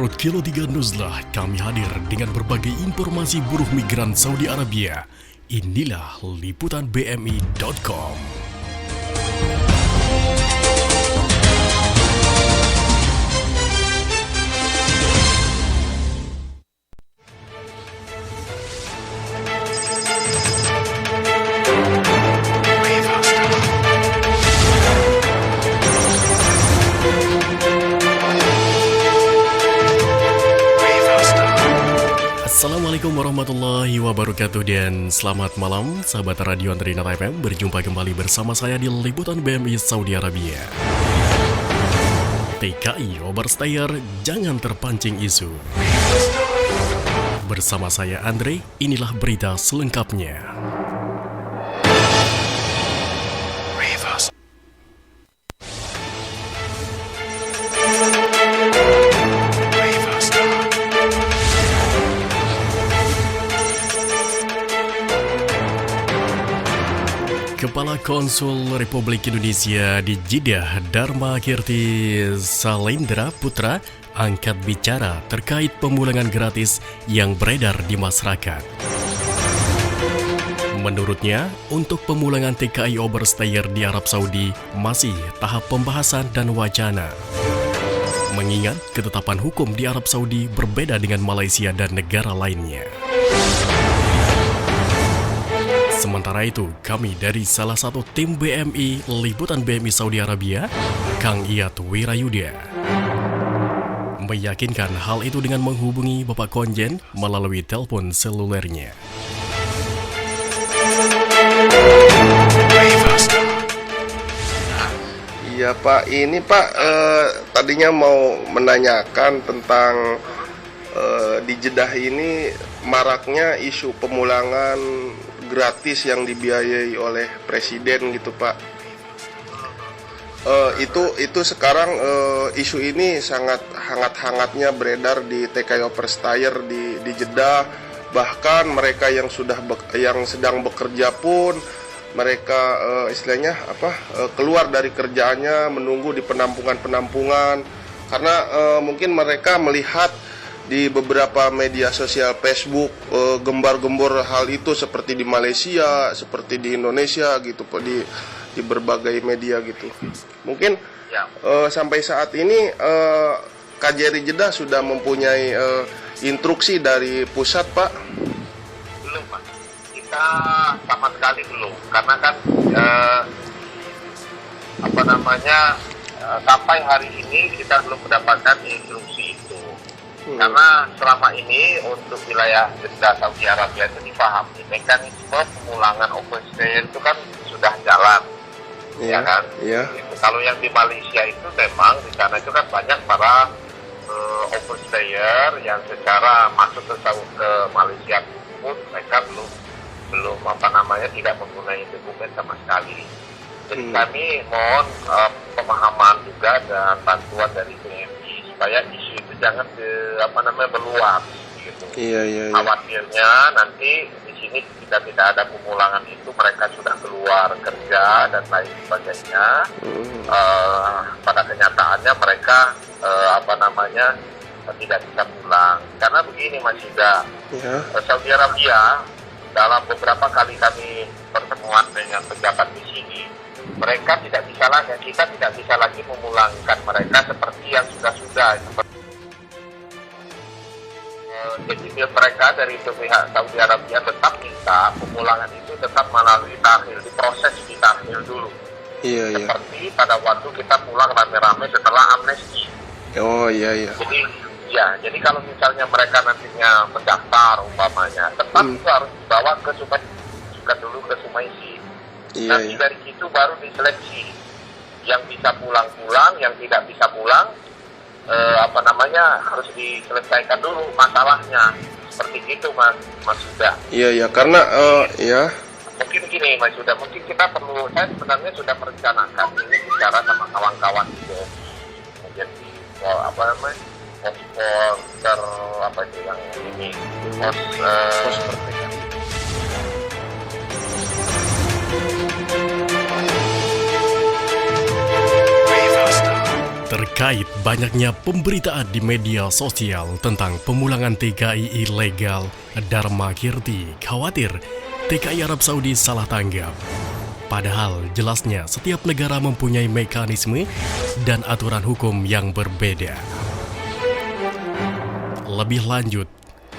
Menurut Kilo 3 Nuzlah, kami hadir dengan berbagai informasi buruh migran Saudi Arabia. Inilah liputan BMI.com. Assalamualaikum warahmatullahi wabarakatuh dan selamat malam sahabat radio Antrinat FM. Berjumpa kembali bersama saya di liputan BMI Saudi Arabia. TKI Overstayers jangan terpancing isu. Bersama saya Andre, inilah berita selengkapnya. Kepala Konsul Republik Indonesia di Jeddah, Dharma Kirti Salendra Putra, angkat bicara terkait pemulangan gratis yang beredar di masyarakat. Menurutnya, untuk pemulangan TKI Overstayers di Arab Saudi masih tahap pembahasan dan wacana. Mengingat ketetapan hukum di Arab Saudi berbeda dengan Malaysia dan negara lainnya. Sementara itu, kami dari salah satu tim BMI, Liputan BMI Saudi Arabia, Kang Iyat Wirayuda, meyakinkan hal itu dengan menghubungi Bapak Konjen melalui telepon selulernya. Iya Pak, ini Pak tadinya mau menanyakan tentang di Jeddah ini maraknya isu pemulangan gratis yang dibiayai oleh presiden gitu Pak. Itu sekarang isu ini sangat hangat-hangatnya beredar di TKI Overstayers di Jeddah. Bahkan mereka yang sedang bekerja pun mereka istilahnya keluar dari kerjaannya menunggu di penampungan karena mungkin mereka melihat di beberapa media sosial Facebook gembar-gembor hal itu seperti di Malaysia, seperti di Indonesia gitu Pak, di berbagai media gitu. Mungkin sampai saat ini KJRI Jeddah sudah mempunyai instruksi dari pusat Pak? Belum Pak, kita sama sekali belum, karena kan sampai hari ini kita belum mendapatkan instruksi itu. Karena selama ini untuk wilayah Jeddah Saudi Arabia itu dipahami mekanisme pemulangan overstayers itu kan sudah jalan, ya kan? Yeah. Kalau yang di Malaysia itu memang di sana itu kan banyak para overstayers yang secara masuk ke Malaysia pun mereka belum tidak mempunyai dokumen sama sekali. Jadi kami mohon pemahaman juga dan bantuan dari BMI supaya isu itu jangan meluas gitu. Iya. Khawatirnya nanti di sini kita tidak ada pemulangan itu mereka sudah keluar kerja dan lain sebagainya. Pada kenyataannya mereka tidak bisa pulang. Karena begini Mas Yuda, Saudi Arabia dalam beberapa kali kami pertemuan dengan pejabat di sini, mereka kita tidak bisa lagi memulangkan mereka seperti yang sudah. Jadi mereka dari pihak Saudi Arabia tetap minta pemulangan itu tetap melalui tahlil, diproses di tahlil dulu. Iya. Seperti pada waktu kita pulang rame-rame setelah amnesti. Oh iya. Jadi kalau misalnya mereka nantinya mendaftar umpamanya, tetap itu harus dibawa ke Sumaisi. Nanti dari situ baru diseleksi yang bisa pulang, yang tidak bisa pulang harus diselesaikan dulu masalahnya. Seperti itu Mas Yuda. Iya, karena mungkin gini Mas Yuda, mungkin kita saya sebenarnya sudah merencanakan ini bicara sama kawan-kawan juga. Kemudian di Terkait banyaknya pemberitaan di media sosial tentang pemulangan TKI ilegal, Dharma Kirti khawatir TKI Arab Saudi salah tanggap. Padahal jelasnya setiap negara mempunyai mekanisme dan aturan hukum yang berbeda. Lebih lanjut,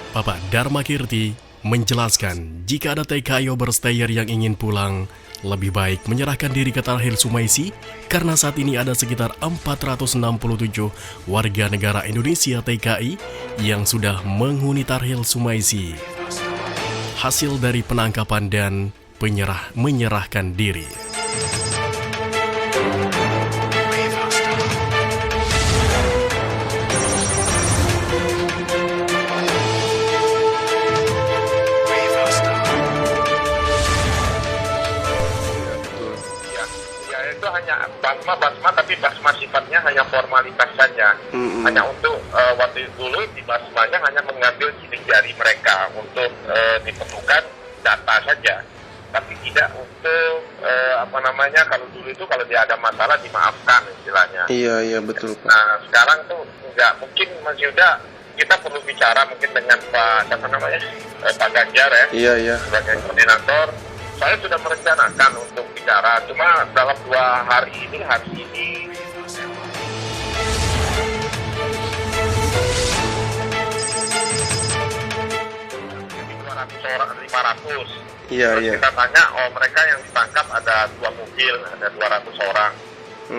Bapak Dharma Kirti menjelaskan jika ada TKI overstayer yang ingin pulang, lebih baik menyerahkan diri ke Tarhil Sumaisi karena saat ini ada sekitar 467 warga negara Indonesia TKI yang sudah menghuni Tarhil Sumaisi. Hasil dari penangkapan dan menyerahkan diri. Itu hanya basma tapi basma sifatnya hanya formalitas saja. Hanya untuk waktu dulu di basmanya hanya mengambil sidik jari mereka untuk diperlukan data saja, tapi tidak untuk kalau dulu itu kalau dia ada masalah dimaafkan istilahnya. Iya betul Pak. Nah sekarang tuh nggak mungkin, Mas Yuda, kita perlu bicara mungkin dengan Pak Pak Ganjar ya. Iya. Sebagai koordinator. Saya sudah merencanakan untuk bicara, cuma dalam 2 hari ini 500 Iya. Kita tanya, mereka yang ditangkap ada 2 mobil, ada 200 orang.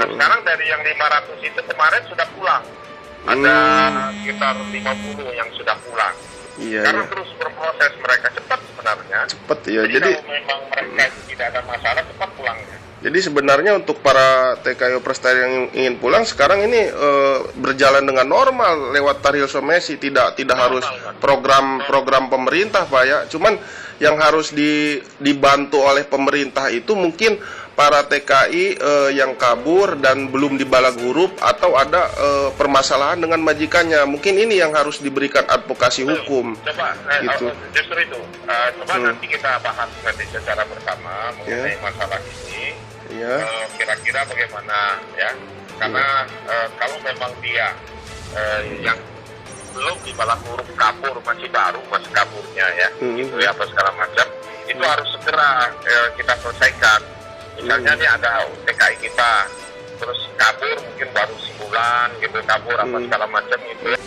Nah sekarang dari yang 500 itu kemarin sudah pulang. Ada sekitar 50 yang sudah pulang. Sekarang terus berproses, mereka cepat sebenarnya. Cepat ya. Jadi kalau memang mereka itu tidak ada masalah, cepat pulangnya. Jadi sebenarnya untuk para TKI overstayer yang ingin pulang sekarang ini berjalan dengan normal lewat Tarhil Sumaisi, tidak harus program pemerintah Pak ya. Cuman yang harus dibantu oleh pemerintah itu mungkin para TKI yang kabur dan belum dibalag huruf atau ada permasalahan dengan majikannya. Mungkin ini yang harus diberikan advokasi hukum. Coba gitu. Justru itu. Nanti kita bahas nanti secara bersama mengenai masalah ini. Kira-kira bagaimana ya? Karena kalau memang dia yang belum dibalas huruf kabur, masih kaburnya ya, gitu ya, apa segala macam, itu harus segera kita selesaikan. Misalnya nih ada TKI kita terus kabur mungkin baru sebulan gitu, kabur apa segala macam gitu ya.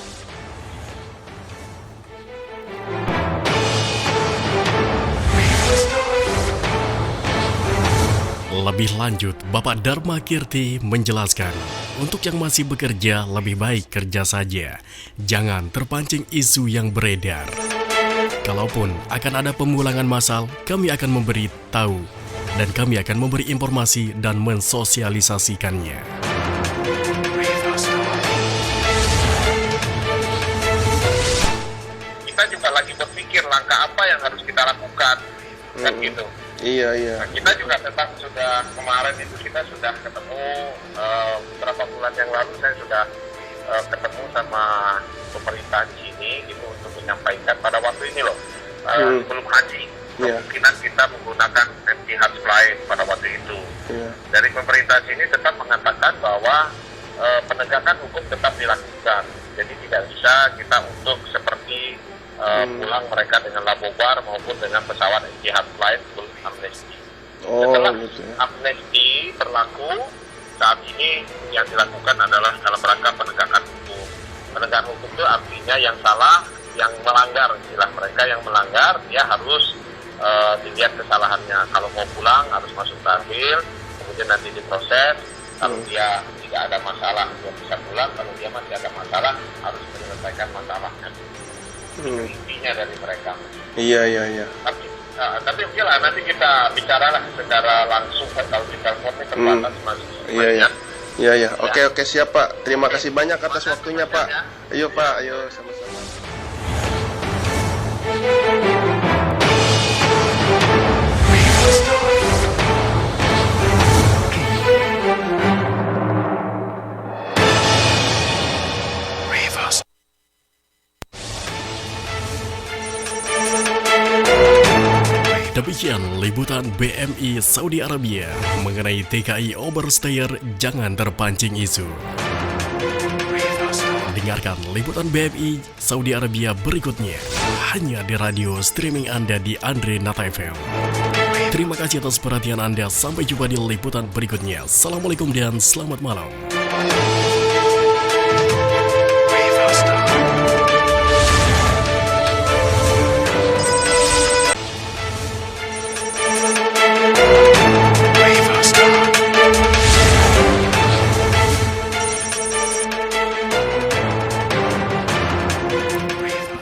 Lebih lanjut, Bapak Dharma Kirti menjelaskan, untuk yang masih bekerja lebih baik kerja saja. Jangan terpancing isu yang beredar. Kalaupun akan ada pemulangan massal, kami akan memberi tahu dan kami akan memberi informasi dan mensosialisasikannya. Kita juga lagi berpikir langkah apa yang harus kita lakukan, kan gitu. Iya. Nah, kita juga tetap sudah kemarin itu kita sudah ketemu beberapa bulan yang lalu saya sudah ketemu sama pemerintah di sini gitu untuk menyampaikan pada waktu ini loh sebelum haji kemungkinan kita menggunakan Etihad Flight pada waktu itu. Dari pemerintah sini tetap mengatakan bahwa penegakan hukum tetap dilakukan. Jadi tidak bisa kita untuk seperti pulang mereka dengan labobar maupun dengan pesawat Etihad Flight sebelum amnesti. Setelah amnesti berlaku, saat ini yang dilakukan adalah dalam rangka penegakan hukum. Penegakan hukum itu artinya yang salah, yang melanggar, istilah mereka yang melanggar, dia harus dilihat kesalahannya. Kalau mau pulang harus masuk Tarhil, kemudian nanti diproses. Kalau dia tidak ada masalah, dia bisa pulang. Kalau dia masih ada masalah, harus menyelesaikan masalahnya. Intinya dari mereka. Iya. Tapi oke lah, nanti kita bicaralah secara langsung kalau di teleponnya terbatas masih. Iya. Oke, siap Pak. Terima kasih banyak atas waktunya Pak. Ayo Pak, ayo sama-sama. Demikian liputan BMI Saudi Arabia mengenai TKI overstayer, jangan terpancing isu. Dengarkan liputan BMI Saudi Arabia berikutnya hanya di radio streaming Anda di Andre Nata FM. Terima kasih atas perhatian Anda. Sampai jumpa di liputan berikutnya. Assalamualaikum dan selamat malam.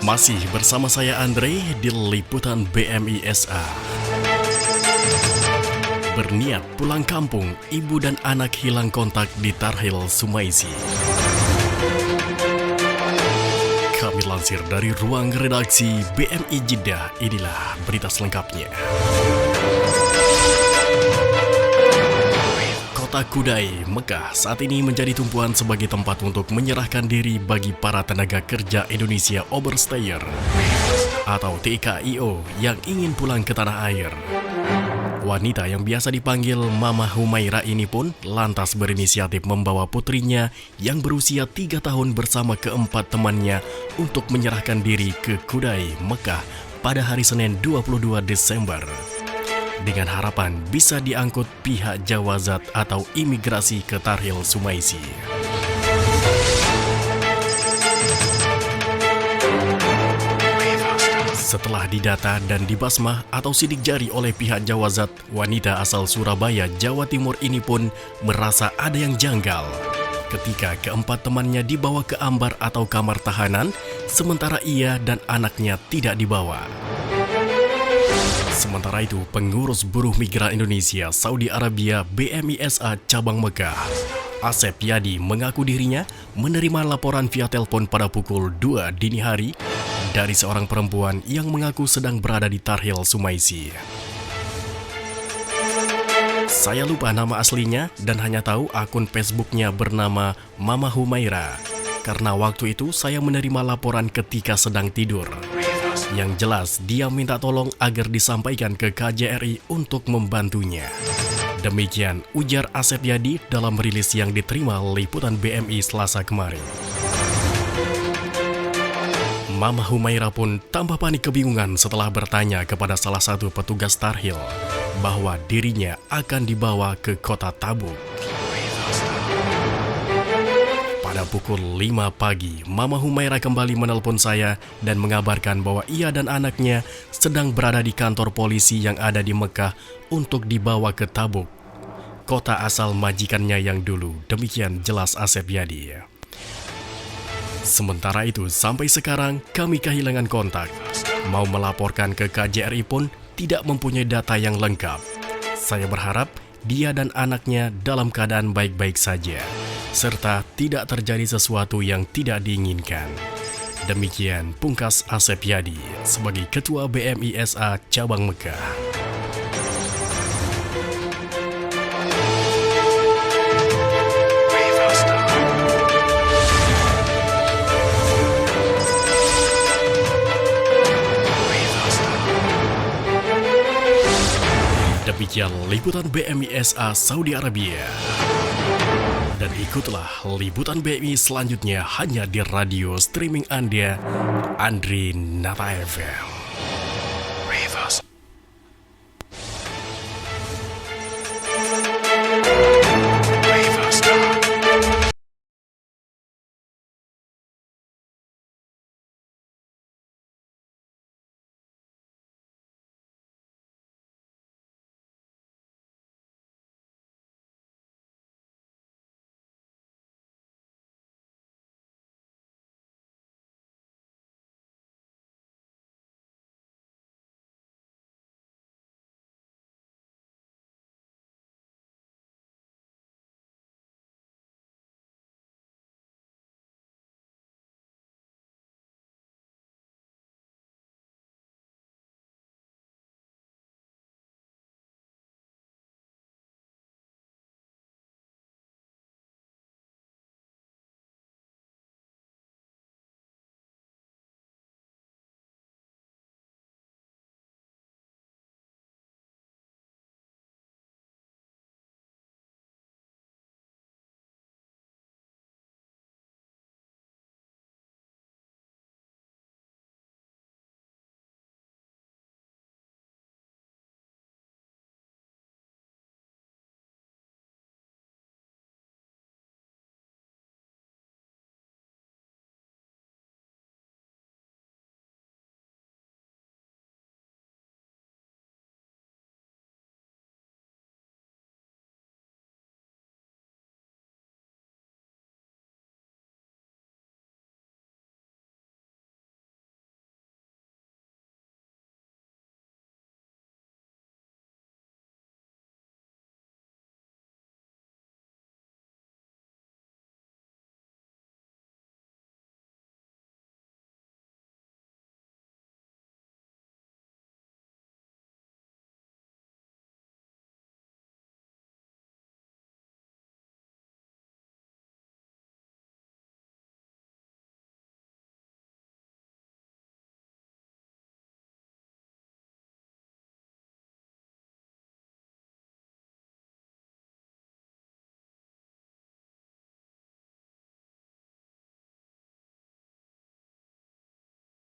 Masih bersama saya Andre di liputan BMI SA. Berniat pulang kampung, ibu dan anak hilang kontak di Tarhil Sumaisi. Kami lansir dari ruang redaksi BMI Jeddah, inilah berita selengkapnya. Kota Kudai, Mekah saat ini menjadi tumpuan sebagai tempat untuk menyerahkan diri bagi para tenaga kerja Indonesia Overstayer atau TKIO yang ingin pulang ke tanah air. Wanita yang biasa dipanggil Mama Humaira ini pun lantas berinisiatif membawa putrinya yang berusia 3 tahun bersama keempat temannya untuk menyerahkan diri ke Kudai, Mekah pada hari Senin 22 Desember. Dengan harapan bisa diangkut pihak Jawazat atau imigrasi ke Tarhil Sumaisi. Setelah didata dan dibasmah atau sidik jari oleh pihak Jawazat, wanita asal Surabaya, Jawa Timur ini pun merasa ada yang janggal ketika keempat temannya dibawa ke ambar atau kamar tahanan, sementara ia dan anaknya tidak dibawa. Sementara itu, pengurus buruh migran Indonesia Saudi Arabia BMI SA Cabang Mekah, Asep Yadi mengaku dirinya menerima laporan via telepon pada pukul 2 dini hari dari seorang perempuan yang mengaku sedang berada di Tarhil Sumaisi. Saya lupa nama aslinya dan hanya tahu akun Facebooknya bernama Mama Humaira, karena waktu itu saya menerima laporan ketika sedang tidur. Yang jelas, dia minta tolong agar disampaikan ke KJRI untuk membantunya. Demikian ujar Asep Yadi dalam rilis yang diterima liputan BMI Selasa kemarin. Mama Humaira pun tambah panik kebingungan setelah bertanya kepada salah satu petugas Tarhil bahwa dirinya akan dibawa ke kota Tabuk. Pada pukul 5 pagi, Mama Humaira kembali menelpon saya dan mengabarkan bahwa ia dan anaknya sedang berada di kantor polisi yang ada di Mekah untuk dibawa ke Tabuk, kota asal majikannya yang dulu. Demikian jelas Asep Yadi. Sementara itu, sampai sekarang kami kehilangan kontak. Mau melaporkan ke KJRI pun tidak mempunyai data yang lengkap. Saya berharap dia dan anaknya dalam keadaan baik-baik saja, serta tidak terjadi sesuatu yang tidak diinginkan. Demikian pungkas Asep Yadi sebagai Ketua BMI SA Cabang Mekah. Demikian liputan BMI SA Saudi Arabia. Dan ikutlah liputan BMI selanjutnya hanya di radio streaming Anda, Andre Nata FM.